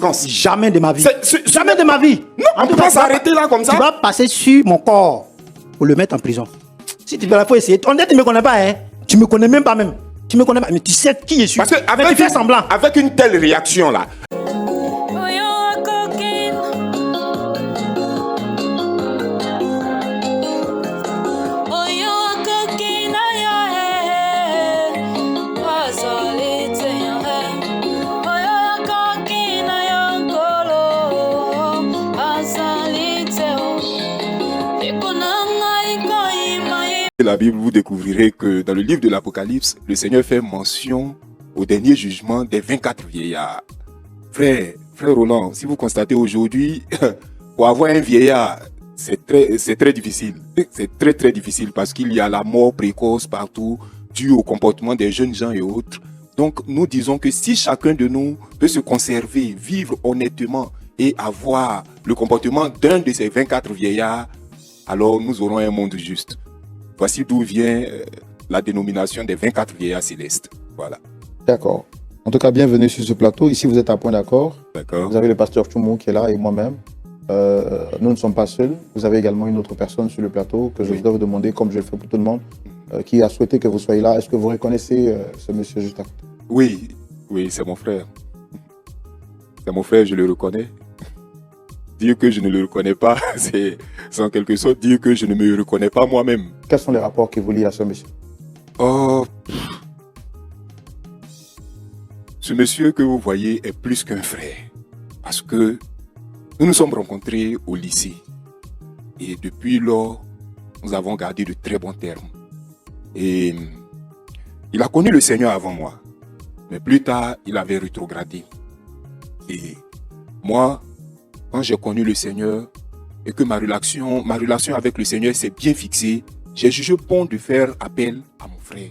conséquences. Jamais de ma vie. C'est- Jamais de ma vie. Non, on ne peut pas s'arrêter là comme ça. Tu vas passer sur mon corps pour le mettre en prison. Si tu veux, il faut essayer. On dit, tu ne me connais pas, hein. Tu ne me connais même pas même. Tu me connais pas, mais tu sais qui je suis. Parce que Mais tu fais semblant. avec une telle réaction là, la Bible, vous découvrirez que dans le livre de l'Apocalypse, le Seigneur fait mention au dernier jugement des 24 vieillards. Frère Roland, si vous constatez aujourd'hui, pour avoir un vieillard, c'est très difficile. C'est très difficile parce qu'il y a la mort précoce partout, due au comportement des jeunes gens et autres. Donc, nous disons que si chacun de nous peut se conserver, vivre honnêtement et avoir le comportement d'un de ces 24 vieillards, alors nous aurons un monde juste. Voici d'où vient la dénomination des 24 vieillards célestes. Voilà. D'accord. En tout cas, bienvenue sur ce plateau. Ici, vous êtes à point d'accord. D'accord. Vous avez le pasteur Choumou qui est là et moi-même. Nous ne sommes pas seuls. Vous avez également une autre personne sur le plateau que je voudrais vous demander, comme je le fais pour tout le monde, qui a souhaité que vous soyez là. Est-ce que vous reconnaissez ce monsieur juste à côté? Oui, c'est mon frère. C'est mon frère, je le reconnais. Dire que je ne le reconnais pas, c'est en quelque sorte dire que je ne me reconnais pas moi-même. Quels sont les rapports qui vous lient à ce monsieur? Oh, ce monsieur que vous voyez est plus qu'un frère. Parce que nous nous sommes rencontrés au lycée. Et depuis lors, nous avons gardé de très bons termes. Et il a connu le Seigneur avant moi. Mais plus tard, il avait rétrogradé. Et moi, quand j'ai connu le Seigneur et que ma relation avec le Seigneur s'est bien fixée, j'ai jugé bon de faire appel à mon frère.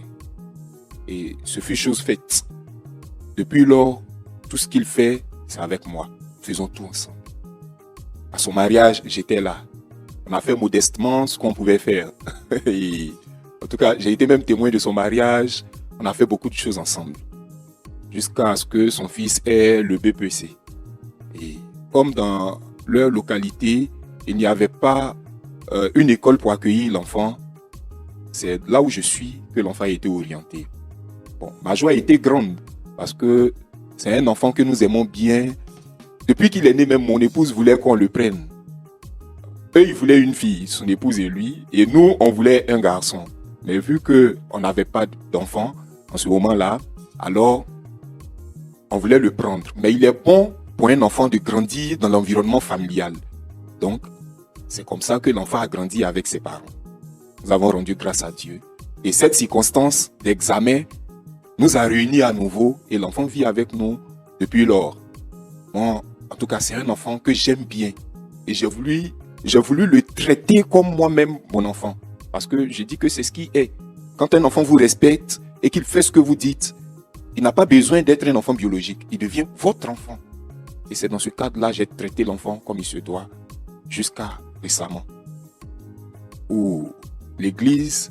Et ce fut chose faite. Depuis lors, tout ce qu'il fait, c'est avec moi. Faisons tout ensemble. À son mariage, j'étais là. On a fait modestement ce qu'on pouvait faire. Et, en tout cas, j'ai été même témoin de son mariage. On a fait beaucoup de choses ensemble. Jusqu'à ce que son fils ait le BPC. Et comme dans leur localité, il n'y avait pas une école pour accueillir l'enfant, c'est là où je suis que l'enfant a été orienté. Bon, ma joie a été grande parce que c'est un enfant que nous aimons bien. Depuis qu'il est né, même mon épouse voulait qu'on le prenne. Eux, ils voulaient une fille, son épouse et lui, et nous, on voulait un garçon. Mais vu qu'on n'avait pas d'enfant en ce moment-là, alors on voulait le prendre. Mais il est bon pour un enfant de grandir dans l'environnement familial. Donc, c'est comme ça que l'enfant a grandi avec ses parents. Nous avons rendu grâce à Dieu. Et cette circonstance d'examen nous a réunis à nouveau et l'enfant vit avec nous depuis lors. Bon, en tout cas, c'est un enfant que j'aime bien. Et j'ai voulu le traiter comme moi-même mon enfant. Parce que je dis que c'est ce qui est. Quand un enfant vous respecte et qu'il fait ce que vous dites, il n'a pas besoin d'être un enfant biologique. Il devient votre enfant. Et c'est dans ce cadre-là que j'ai traité l'enfant comme il se doit, jusqu'à récemment, où l'Église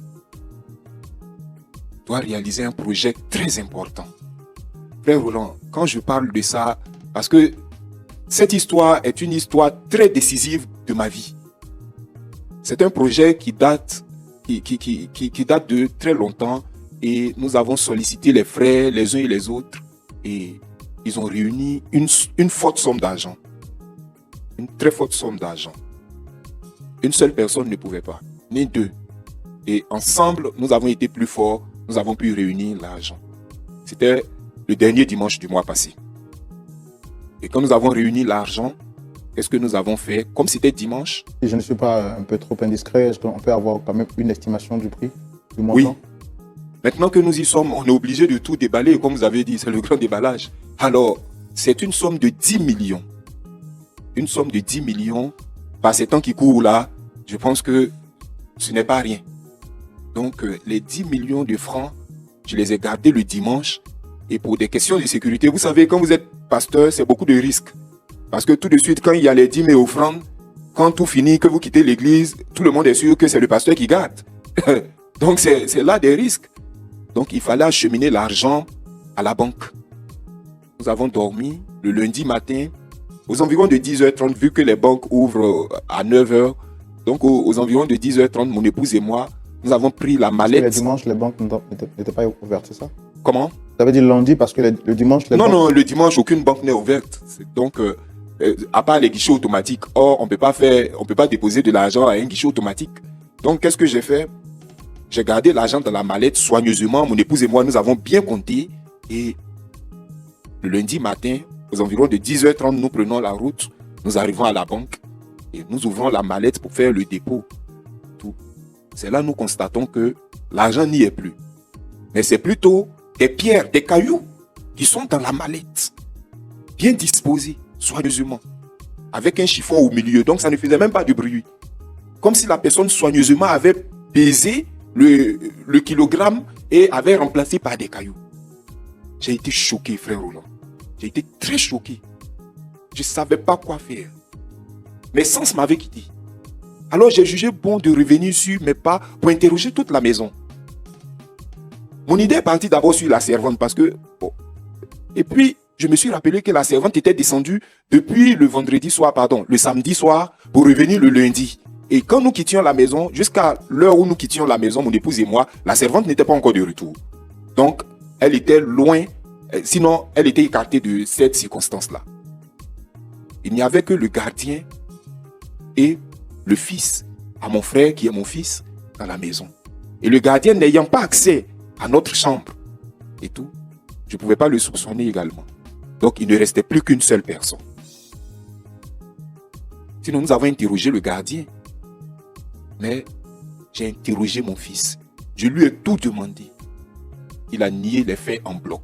doit réaliser un projet très important. Frère Roland, quand je parle de ça, parce que cette histoire est une histoire très décisive de ma vie. C'est un projet qui date de très longtemps et nous avons sollicité les frères, les uns et les autres, et ils ont réuni une forte somme d'argent. Une très forte somme d'argent. Une seule personne ne pouvait pas, ni deux. Et ensemble, nous avons été plus forts, nous avons pu réunir l'argent. C'était le dernier dimanche du mois passé. Et quand nous avons réuni l'argent, qu'est-ce que nous avons fait? Comme c'était dimanche. Si je ne suis pas un peu trop indiscret, est-ce qu'on peut avoir quand même une estimation du prix, du montant? Oui. Maintenant que nous y sommes, on est obligé de tout déballer. Comme vous avez dit, c'est le grand déballage. Alors, c'est une somme de 10 millions. Une somme de 10 millions, par ces temps qui courent là, je pense que ce n'est pas rien. Donc, les 10 millions de francs, je les ai gardés le dimanche. Et pour des questions de sécurité, vous savez, quand vous êtes pasteur, c'est beaucoup de risques. Parce que tout de suite, quand il y a les dîmes et offrandes, quand tout finit, que vous quittez l'église, tout le monde est sûr que c'est le pasteur qui garde. Donc, c'est là des risques. Donc, il fallait acheminer l'argent à la banque. Nous avons dormi. Le lundi matin, aux environs de 10h30, vu que les banques ouvrent à 9h, donc aux environs de 10h30, mon épouse et moi, nous avons pris la mallette. Le dimanche, les banques n'étaient pas ouvertes, c'est ça? Comment? Vous avez dit lundi parce que le dimanche, les banques... Non, le dimanche, aucune banque n'est ouverte. Donc, à part les guichets automatiques. Or, on peut pas déposer de l'argent à un guichet automatique. Donc, qu'est-ce que j'ai fait? J'ai gardé l'argent dans la mallette soigneusement. Mon épouse et moi, nous avons bien compté. Et le lundi matin, aux environs de 10h30, nous prenons la route. Nous arrivons à la banque et nous ouvrons la mallette pour faire le dépôt. Tout. C'est là que nous constatons que l'argent n'y est plus. Mais c'est plutôt des pierres, des cailloux qui sont dans la mallette, bien disposés, soigneusement, avec un chiffon au milieu. Donc, ça ne faisait même pas de bruit. Comme si la personne soigneusement avait pesé le kilogramme et avait remplacé par des cailloux. J'ai été choqué, frère Roland. J'ai été très choqué. Je ne savais pas quoi faire. Mes sens m'avaient quitté. Alors, j'ai jugé bon de revenir sur mes pas pour interroger toute la maison. Mon idée est partie d'abord sur la servante parce que... Bon. Et puis, je me suis rappelé que la servante était descendue depuis le samedi soir pour revenir le lundi. Et quand nous quittions la maison, jusqu'à l'heure où nous quittions la maison, mon épouse et moi, la servante n'était pas encore de retour. Donc, elle était loin, sinon elle était écartée de cette circonstance-là. Il n'y avait que le gardien et le fils à mon frère, qui est mon fils, dans la maison. Et le gardien n'ayant pas accès à notre chambre et tout, je ne pouvais pas le soupçonner également. Donc, il ne restait plus qu'une seule personne. Sinon, nous avons interrogé le gardien. Mais j'ai interrogé mon fils. Je lui ai tout demandé. Il a nié les faits en bloc.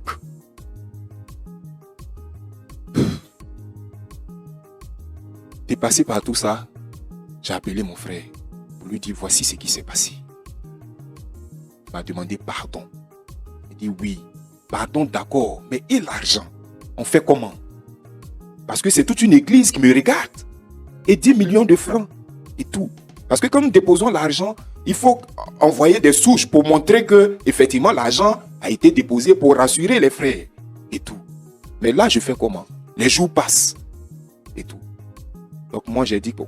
Dépassé par tout ça, j'ai appelé mon frère pour lui dire voici ce qui s'est passé. Il m'a demandé pardon. Il dit oui, pardon d'accord, mais et l'argent? On fait comment? Parce que c'est toute une église qui me regarde. Et 10 millions de francs et tout. Parce que quand nous déposons l'argent, il faut envoyer des souches pour montrer que effectivement l'argent a été déposé pour rassurer les frères et tout. Mais là, je fais comment? Les jours passent et tout. Donc moi, j'ai dit bon,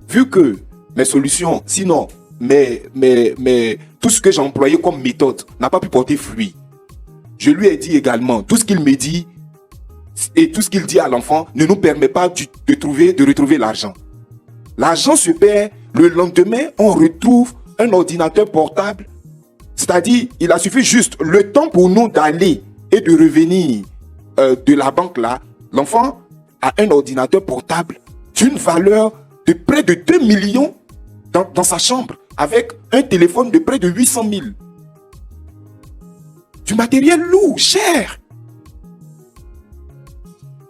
vu que mes solutions, sinon, tout ce que j'ai employé comme méthode n'a pas pu porter fruit, je lui ai dit également, tout ce qu'il me dit et tout ce qu'il dit à l'enfant ne nous permet pas de retrouver l'argent. L'argent se perd, le lendemain, on retrouve un ordinateur portable. C'est-à-dire, il a suffi juste le temps pour nous d'aller et de revenir de la banque là. L'enfant a un ordinateur portable d'une valeur de près de 2 millions dans sa chambre, avec un téléphone de près de 800 000. Du matériel lourd, cher.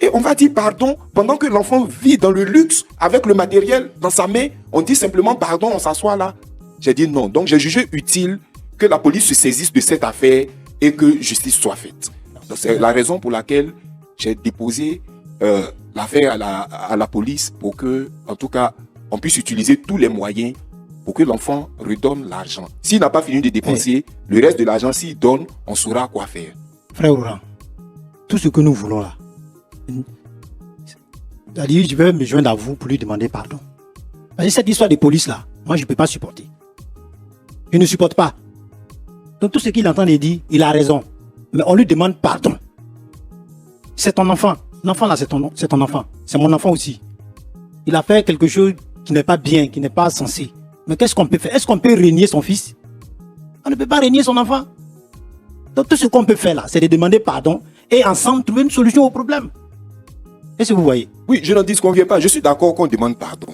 Et on va dire pardon pendant que l'enfant vit dans le luxe avec le matériel dans sa main. On dit simplement pardon, on s'assoit là. J'ai dit non. Donc j'ai jugé utile que la police se saisisse de cette affaire et que justice soit faite. Donc, c'est la raison pour laquelle j'ai déposé l'affaire à la police pour que, en tout cas, on puisse utiliser tous les moyens pour que l'enfant redonne l'argent. S'il n'a pas fini de dépenser, le reste de l'argent, s'il donne, on saura quoi faire. Frère Roland, tout ce que nous voulons là, c'est-à-dire, je vais me joindre à vous pour lui demander pardon. Parce que cette histoire de police là, moi je ne peux pas supporter. Je ne supporte pas. Donc tout ce qu'il entend de dire, il a raison. Mais on lui demande pardon. C'est ton enfant. L'enfant là, c'est ton enfant. C'est mon enfant aussi. Il a fait quelque chose qui n'est pas bien, qui n'est pas censé. Mais qu'est-ce qu'on peut faire? Est-ce qu'on peut régner son fils? On ne peut pas régner son enfant. Donc tout ce qu'on peut faire là, c'est de demander pardon et ensemble trouver une solution au problème. Est-ce que vous voyez? Oui, je n'en disconviens pas. Je suis d'accord qu'on demande pardon.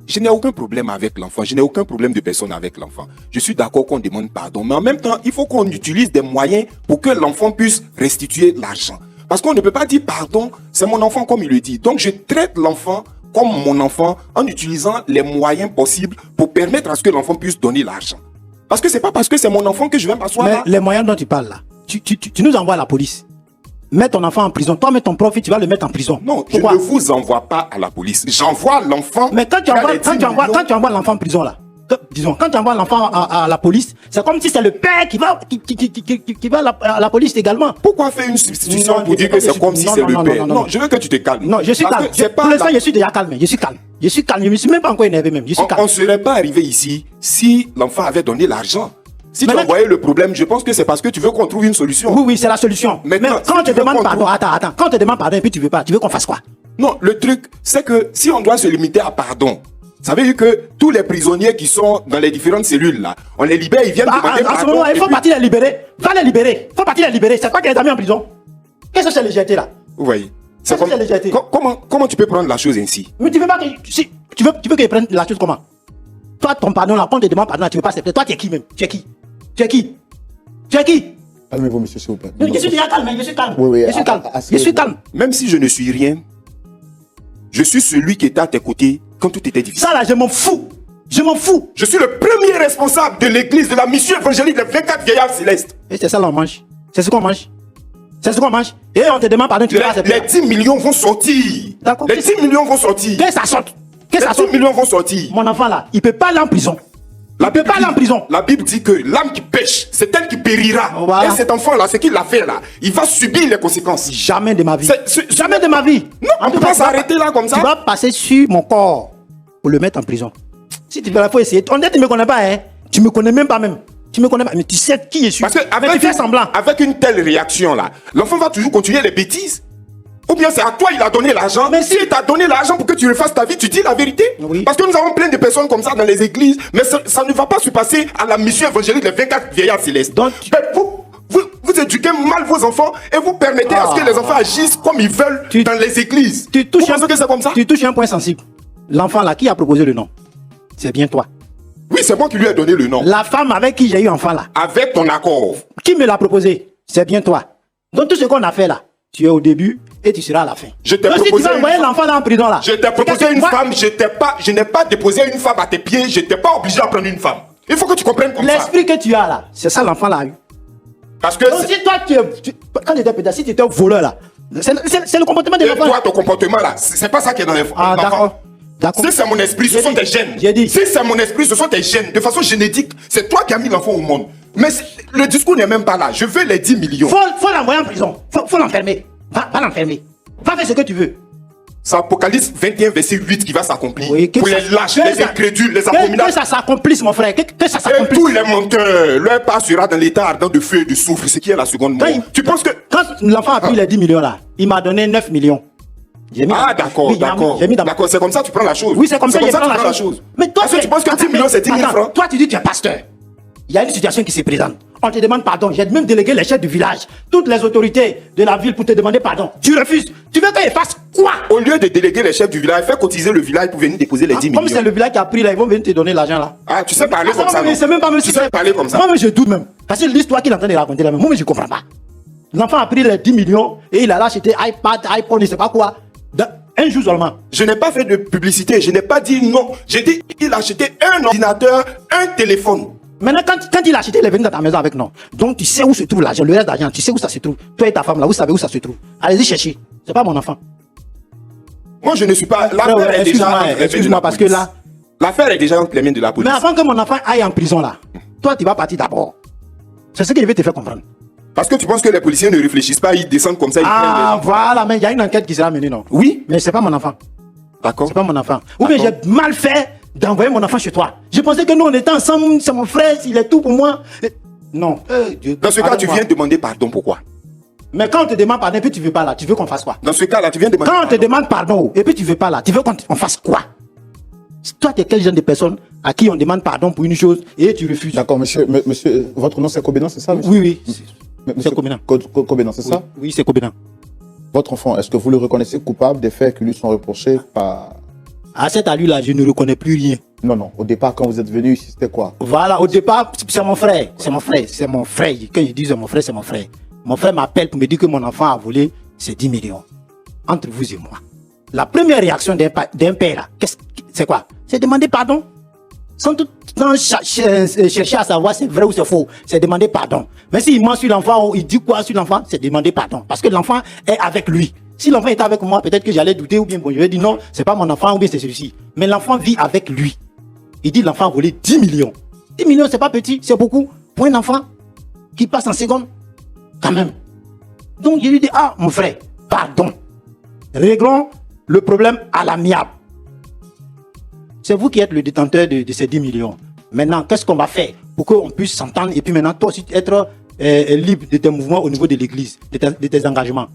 Je n'ai aucun problème avec l'enfant. Je n'ai aucun problème de personne avec l'enfant. Je suis d'accord qu'on demande pardon. Mais en même temps, il faut qu'on utilise des moyens pour que l'enfant puisse restituer l'argent. Parce qu'on ne peut pas dire pardon, c'est mon enfant comme il le dit. Donc je traite l'enfant comme mon enfant en utilisant les moyens possibles pour permettre à ce que l'enfant puisse donner l'argent. Parce que c'est pas parce que c'est mon enfant que je vais m'asseoir là. Mais les moyens dont tu parles là, tu nous envoies à la police. Mets ton enfant en prison. Toi, mets ton profit, tu vas le mettre en prison. Non, pourquoi? Je ne vous envoie pas à la police. J'envoie l'enfant. Mais quand tu envoies l'enfant en prison là, disons, quand tu envoies l'enfant à la police, c'est comme si c'est le père qui va à la police également. Pourquoi faire une substitution pour dire que c'est comme si c'est le père? Non, je veux que tu te calmes. Non, je suis calme. Pour l'instant, je suis déjà calme. Je suis calme. Je me suis même pas encore énervé même. Je suis calme. On ne serait pas arrivé ici si l'enfant avait donné l'argent. Si tu envoyais le problème, je pense que c'est parce que tu veux qu'on trouve une solution. Oui, c'est la solution. Maintenant, quand on te demande pardon, attends, quand on te demande pardon et puis tu veux qu'on fasse quoi? Non, le truc, c'est que si on doit se limiter à pardon, ça veut dire que tous les prisonniers qui sont dans les différentes cellules là, on les libère, ils viennent demander pardon. À ce moment-là, il faut partir les libérer. Va les libérer. Il faut partir les libérer. C'est pas qu'il les a mis en prison. Qu'est-ce que c'est légèreté là? Vous voyez? C'est comme légèreté. Comment tu peux prendre la chose ainsi? Mais tu veux pas que tu veux qu'ils prennent la chose comment? Toi, ton pardon là, quand on te demande pardon, là, tu veux pas accepter. Toi, tu es qui même? Tu es qui? Calmez-vous, monsieur, s'il vous plaît. Je suis déjà calme, je suis calme. Oui, je suis calme. Même si je ne suis rien, je suis celui qui était à tes côtés quand tout était difficile. Ça là, je m'en fous. Je suis le premier responsable de l'église, de la mission évangélique des 24 vieillards célestes. Et c'est ça là, on mange. C'est ce qu'on mange. Et on te demande pardon, tu veux pas accepter. Les 10 millions vont sortir. D'accord. Les 10 millions vont sortir. Que ça sorte. Les 10 millions vont sortir. Mon enfant là, il peut pas aller en prison. La Bible dit que l'âme qui pêche, c'est elle qui périra. Voilà. Et cet enfant-là, ce qu'il a fait là, il va subir les conséquences. Jamais de ma vie. Jamais de ma vie. Non, on ne peut pas s'arrêter là comme ça. Tu vas passer sur mon corps pour le mettre en prison. Si tu veux, il faut essayer. On dit tu ne me connais pas, hein. Tu me connais même pas même. Tu me connais pas, mais tu sais qui je suis. Parce que tu fais semblant. Avec une telle réaction là, l'enfant va toujours continuer les bêtises. Ou bien c'est à toi il a donné l'argent. Mais s'il t'a donné l'argent pour que tu refasses ta vie, tu dis la vérité. Oui. Parce que nous avons plein de personnes comme ça dans les églises, mais ça ne va pas se passer à la mission évangélique des 24 vieillards célestes. Donc, vous éduquez mal vos enfants et vous permettez à ce que les enfants agissent comme ils veulent dans les églises. Vous pensez que c'est comme ça? Tu touches un point sensible. L'enfant là, qui a proposé le nom? C'est bien toi. Oui, c'est moi qui lui ai donné le nom. La femme avec qui j'ai eu enfant là. Avec ton accord. Qui me l'a proposé? C'est bien toi. Donc tout ce qu'on a fait là, tu es au début et tu seras à la fin. Je t'ai proposé. Si tu vas envoyer l'enfant dans la prison là. Je t'ai proposé une femme, je n'ai pas déposé une femme à tes pieds, je n'étais pas obligé à prendre une femme. Il faut que tu comprennes comme ça. L'esprit que tu as là, c'est ça l'enfant l'a eu. Parce que. Donc si toi quand tu étais petit, si tu étais un voleur là, c'est le comportement de l'enfant. Toi, ton comportement là, c'est pas ça qui est dans l'enfant. Ah d'accord. Si c'est mon esprit, ce sont tes gènes. Si c'est mon esprit, ce sont tes gènes. De façon génétique, c'est toi qui as mis l'enfant au monde. Mais le discours n'est même pas là. Je veux les 10 millions. Faut l'envoyer en prison. Faut l'enfermer. Va l'enfermer. Va faire ce que tu veux. C'est Apocalypse 21, verset 8 qui va s'accomplir. Oui, pour les lâches, les incrédules, les abominables. Que ça s'accomplisse, mon frère. Que ça Et s'accomplisse. tous les menteurs, leur part sera dans l'état ardent de feu et de soufre, ce qui est la seconde mort. Tu penses que. Quand l'enfant a pris les 10 millions là, il m'a donné 9 millions. D'accord. D'accord, c'est comme ça que tu prends la chose. Oui, c'est comme ça que tu je prends prends la chose. Mais toi, est-ce que tu penses que 10 millions, c'est 10 000 francs? Toi, tu dis que tu es pasteur. Il y a une situation qui se présente. On te demande pardon. J'ai même délégué les chefs du village, toutes les autorités de la ville pour te demander pardon. Tu refuses. Tu veux qu'ils fassent quoi? Au lieu de déléguer les chefs du village, fais cotiser le village pour venir déposer les 10 millions. Comme c'est le village qui a pris là, ils vont venir te donner l'argent là. Ah, tu sais parler comme ça. C'est même pas tu sais parler comme ça. Moi, je doute même. Parce que l'histoire qu'il est en train de raconter là, moi, je ne comprends pas. L'enfant a pris les 10 millions et il a acheté iPad, iPhone, je ne sais pas quoi. Un jour seulement. Je n'ai pas fait de publicité, je n'ai pas dit non. J'ai dit qu'il a acheté un ordinateur, un téléphone. Maintenant, quand il a acheté, il est venu dans ta maison avec nous. Donc, tu sais où se trouve l'argent, le reste d'argent, tu sais où ça se trouve. Toi et ta femme là, vous savez où ça se trouve. Allez-y chercher. C'est pas mon enfant. Moi, je ne suis pas. L'affaire est déjà. Excuse-moi, parce que là. L'affaire est déjà entre les mains de la police. Mais avant que mon enfant aille en prison là, toi, tu vas partir d'abord. C'est ce que je vais te faire comprendre. Parce que tu penses que les policiers ne réfléchissent pas, ils descendent comme ça, ils prennent les gens. Voilà, mais il y a une enquête qui sera menée, non? Oui. Mais c'est pas mon enfant. D'accord. C'est pas mon enfant. Ou bien j'ai mal fait d'envoyer mon enfant chez toi. Je pensais que nous, on était ensemble, c'est mon frère, il est tout pour moi. Non. Dans ce cas, tu viens demander pardon, pourquoi? Mais quand on te demande pardon et puis tu veux pas là, tu veux qu'on fasse quoi? Dans ce cas-là, tu viens demander pardon. Quand on te demande pardon et puis tu veux pas là, tu veux qu'on fasse quoi? Toi, tu es quel genre de personne à qui on demande pardon pour une chose et tu refuses? D'accord, monsieur, votre nom c'est Kobénan, c'est ça, monsieur? Oui. C'est Kobénan. Kobénan, c'est ça? Oui, c'est Kobénan. Votre enfant, est-ce que vous le reconnaissez coupable des faits qui lui sont reprochés par... À cet allure-là, je ne reconnais plus rien. Non. Au départ, quand vous êtes venu ici, c'était quoi? Voilà, au départ, c'est mon frère. C'est mon frère. Quand je dis c'est mon frère, c'est mon frère. Mon frère m'appelle pour me dire que mon enfant a volé ses 10 millions. Entre vous et moi. La première réaction d'un père, là, c'est quoi? C'est demander pardon. Sans chercher à savoir si c'est vrai ou c'est faux. C'est demander pardon. Mais s'il ment sur l'enfant ou il dit quoi sur l'enfant, c'est demander pardon. Parce que l'enfant est avec lui. Si l'enfant était avec moi, peut-être que j'allais douter ou bien bon, je vais dire non, c'est pas mon enfant ou bien c'est celui-ci. Mais l'enfant vit avec lui. Il dit l'enfant a volé 10 millions. 10 millions, c'est pas petit, c'est beaucoup. Pour un enfant qui passe en seconde, quand même. Donc, je lui dis, ah, mon frère, pardon. Réglons le problème à l'amiable. C'est vous qui êtes le détenteur de ces 10 millions. Maintenant, qu'est-ce qu'on va faire pour qu'on puisse s'entendre et puis maintenant, toi aussi, être libre de tes mouvements au niveau de l'église, de tes engagements.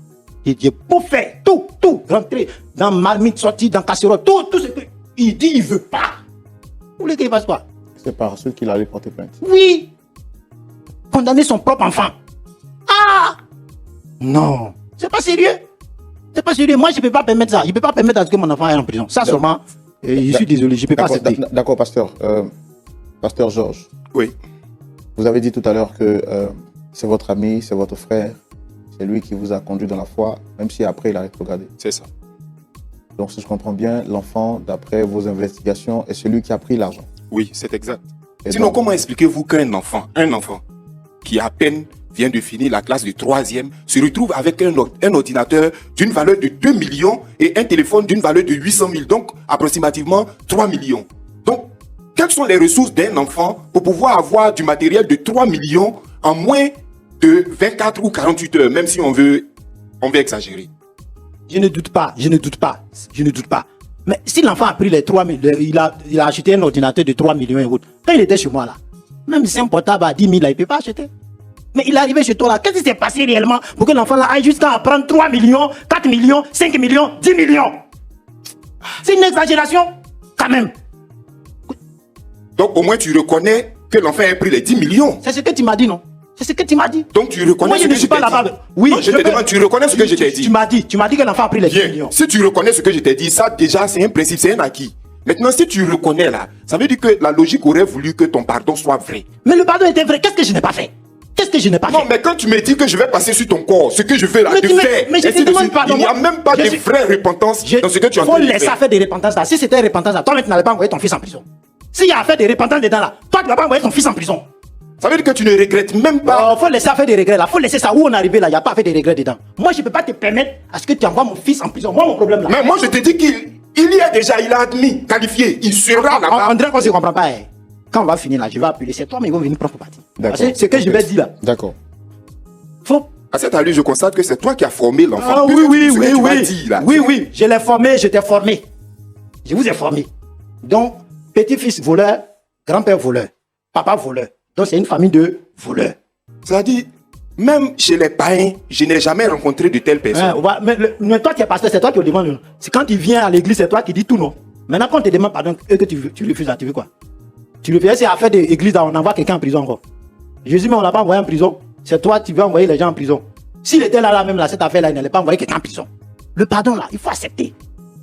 Et Dieu pour faire tout, rentrer dans marmite, sortir dans casserole, tout ce qu'il dit, il veut pas. Vous voulez qu'il fasse quoi? C'est par ceux qui l'avaient porté plainte. Oui. Condamner son propre enfant. Ah! Non. C'est pas sérieux. C'est pas sérieux. Moi, je peux pas permettre ça. Je peux pas permettre à ce que mon enfant aille en prison. Ça, seulement, je suis désolé, je peux pas accepter. D'accord, pasteur. Pasteur Georges. Oui. Vous avez dit tout à l'heure que c'est votre ami, c'est votre frère. C'est lui qui vous a conduit dans la foi, même si après il a rétrogradé. C'est ça. Donc, si je comprends bien, l'enfant, d'après vos investigations, est celui qui a pris l'argent. Oui, c'est exact. Et Sinon, donc- comment expliquez-vous qu'un enfant qui à peine vient de finir la classe de 3e, se retrouve avec un ordinateur d'une valeur de 2 millions et un téléphone d'une valeur de 800 000, donc approximativement 3 millions. Donc, quelles sont les ressources d'un enfant pour pouvoir avoir du matériel de 3 millions en moins de 24 ou 48 heures, même si on veut exagérer? Je ne doute pas. Mais si l'enfant a pris les 3 millions, il a acheté un ordinateur de 3 millions et autres. Quand il était chez moi là, même si c'est un portable à 10 000 là, il ne peut pas acheter. Mais il est arrivé chez toi là, qu'est-ce qui s'est passé réellement pour que l'enfant là aille jusqu'à prendre 3 millions, 4 millions, 5 millions, 10 millions? C'est une exagération, quand même. Donc, au moins, tu reconnais que l'enfant a pris les 10 millions. C'est ce que tu m'as dit, non? C'est ce que tu m'as dit. Donc, tu reconnais Moi, ce je que ne je suis t'ai pas dit. là-bas. Oui, Non, je te demande, tu reconnais ce que je t'ai dit. Tu m'as dit que l'enfant a pris les 10 Bien. millions. Si tu reconnais ce que je t'ai dit, ça déjà c'est un principe, c'est un acquis. Maintenant, si tu reconnais là, ça veut dire que la logique aurait voulu que ton pardon soit vrai. Mais le pardon était vrai. Qu'est-ce que je n'ai pas fait? Non, mais quand tu me dis que je vais passer sur ton corps, ce que je fais là, Mais de tu me- faire, mais je te ainsi de demande suite, pardon. il n'y a même pas Je de suis- vraie repentance dans ce que tu es en Faut train de laisser faire. faire des repentances là. Si c'était repentance là, toi tu n'allais pas envoyer ton fils en prison. S'il y a affaire de repentance dedans là, toi tu ne vas pas envoyer ton fils en prison. Ça veut dire que tu ne regrettes même pas. Faut laisser faire des regrets là. Faut laisser ça où on est arrivé là. Il n'y a pas fait de regrets dedans. Moi je ne peux pas te permettre à ce que tu envoies mon fils en prison. Moi mon problème là. Mais moi je te dis qu'il y a déjà, il a admis, qualifié, il sera là-bas. On dirait qu'on ne se comprend pas. Hein. Quand on va finir là, je vais appeler. C'est toi mais ils vont venir prendre parti. D'accord. C'est ce que je vais dire là. D'accord. Faut. À cette allure, je constate que c'est toi qui as formé l'enfant. Ah Puisque oui, ce que tu m'as dit, là. oui, je l'ai formé, je t'ai formé. Je vous ai formé. Donc, petit-fils voleur, grand-père voleur, papa voleur. Donc, c'est une famille de voleurs. C'est-à-dire, même chez les païens, je n'ai jamais rencontré de telles personnes. Mais toi qui es pasteur, c'est toi qui le demande. C'est quand il vient à l'église, c'est toi qui dis tout, non? Maintenant, quand on te demande pardon, et que tu refuses, là, tu veux quoi? Tu refuses, c'est affaire d'église, on envoie quelqu'un en prison encore. Jésus, mais on l'a pas envoyé en prison. C'est toi qui veux envoyer les gens en prison. S'il était là, même là, cette affaire-là, il n'allait pas envoyer quelqu'un en prison. Le pardon, là, il faut accepter.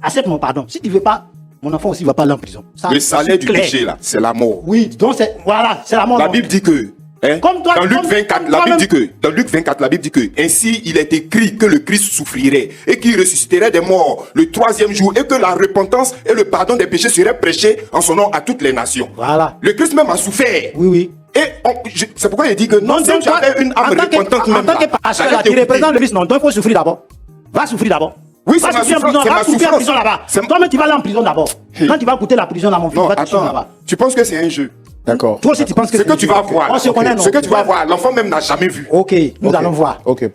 Accepte mon pardon. Si tu ne veux pas, mon enfant aussi ne va pas aller en prison. Ça, Le salaire du clair. péché, là, c'est la mort. Oui, donc c'est la mort. La non. Bible dit que, hein, Comme toi- dans Luc comme- 24, comme la Bible toi-même. dit que, dans Luc 24, la Bible dit que, ainsi il est écrit que le Christ souffrirait et qu'il ressusciterait des morts le 3e jour et que la repentance et le pardon des péchés seraient prêchés en son nom à toutes les nations. Voilà. Le Christ même a souffert. Oui, oui. Et c'est pourquoi il dit que non, si Donc, tu avais une âme en tant repentante que, même en tant que là, pasteur, j'allais là, tu t'écouter. représentes le vice, non. Donc il faut souffrir d'abord. Va souffrir d'abord. Oui, Va c'est ma souffrir en prison, souffrance, c'est va ma souffrir en souffrance. prison là-bas. C'est- Toi-même, tu vas aller en prison d'abord. Quand tu vas goûter la prison là, mon fils, Non, va te souffrir attends, là-bas. tu penses que c'est un jeu? D'accord. Toi aussi, tu penses que Ce que tu vas voir, On se connaît, non? ce que tu vas voir, l'enfant même n'a jamais vu. Ok, nous Ok. allons voir. Ok,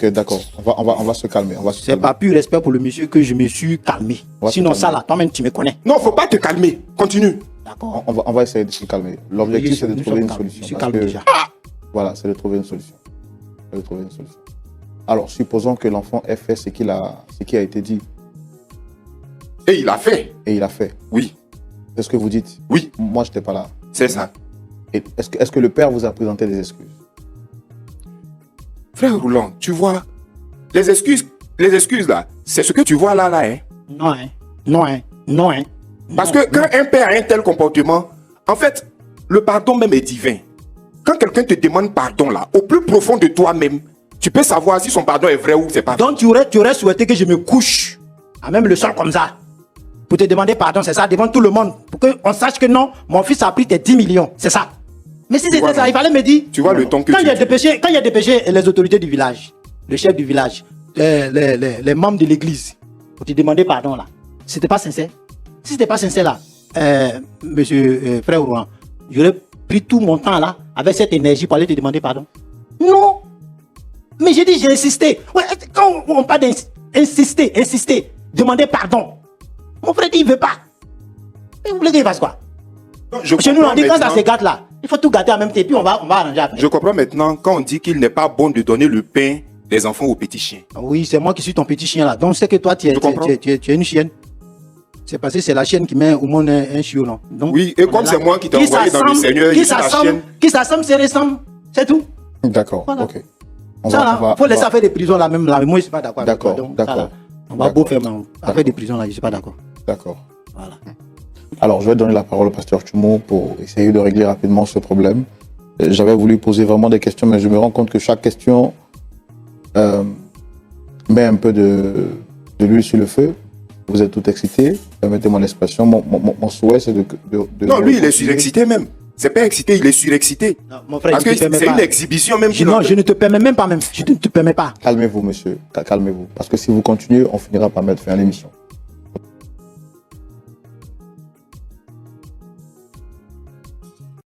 d'accord. On va se calmer. On va se C'est calmer. pas plus respect pour le monsieur que je me suis calmé. On va se Sinon, calmer. ça là, toi-même, tu me connais. Non, faut pas te calmer. Continue. D'accord. On va essayer de se calmer. L'objectif, c'est de Nous trouver sommes une calmes. solution. Je suis parce calme que- déjà. Voilà, c'est de trouver une solution. Alors, supposons que l'enfant ait fait ce qui a été dit Et il a fait. et il a fait. Oui, C'est ce que vous dites. oui, Moi, je n'étais pas là. c'est ça. Et est-ce que le père vous a présenté des excuses? Frère Roland, tu vois, les excuses là, c'est ce que tu vois là, hein. Non, hein. Non, hein. Non, hein. Parce Non, que quand un père a un tel comportement, en fait, le pardon même est divin. Quand quelqu'un te demande pardon là, au plus profond de toi-même, tu peux savoir si son pardon est vrai ou c'est pas vrai. Donc, tu aurais souhaité que je me couche à même le sol comme ça pour te demander pardon, c'est ça, devant tout le monde, pour qu'on sache que non, mon fils a pris tes 10 millions, c'est ça. Mais si c'était vois, ça, non. il fallait me dire. Tu vois le ton que quand tu il y a des péchés, quand il y a des péchés, les autorités du village, le chef du village, les membres de l'église, pour te demander pardon là, c'était pas sincère. Si c'était pas sincère là, monsieur frère Rouen, j'aurais pris tout mon temps là, avec cette énergie pour aller te demander pardon. Non. Mais j'ai dit, j'ai insisté. Ouais, quand on parle insister, demander pardon. Mon frère dit, il ne veut pas. Et vous voulez qu'il fasse quoi? Chez nous, on dit quand ça se gâte là, il faut tout gâter en même temps et puis on va arranger après. Je comprends maintenant quand on dit qu'il n'est pas bon de donner le pain des enfants aux petits chiens. Oui, c'est moi qui suis ton petit chien là. Donc c'est que toi, tu es une chienne. C'est parce que c'est la chienne qui met au monde un chiot, non? Donc, oui, et comme c'est moi qui t'ai envoyé dans le Seigneur, qui s'assemble, se ressemble. C'est tout. D'accord, voilà. ok. Il faut laisser faire des prisons là même là. Mais moi, je ne suis pas d'accord. D'accord, d'accord. On va beau faire affaire des prisons là, je ne suis pas d'accord. D'accord. Voilà. Alors, je vais donner la parole au pasteur Tchoumo pour essayer de régler rapidement ce problème. J'avais voulu poser vraiment des questions, mais je me rends compte que chaque question met un peu de l'huile sur le feu. Vous êtes tout excité. Permettez-moi l'expression. Mon souhait, c'est de non, lui, il est surexcité même. C'est pas excité, il est surexcité. Non, mon frère, parce que c'est une exhibition même. Non, je ne te permets même pas même. Je ne te permets pas. Calmez-vous, monsieur. Calmez-vous. Parce que si vous continuez, on finira par mettre fin à l'émission.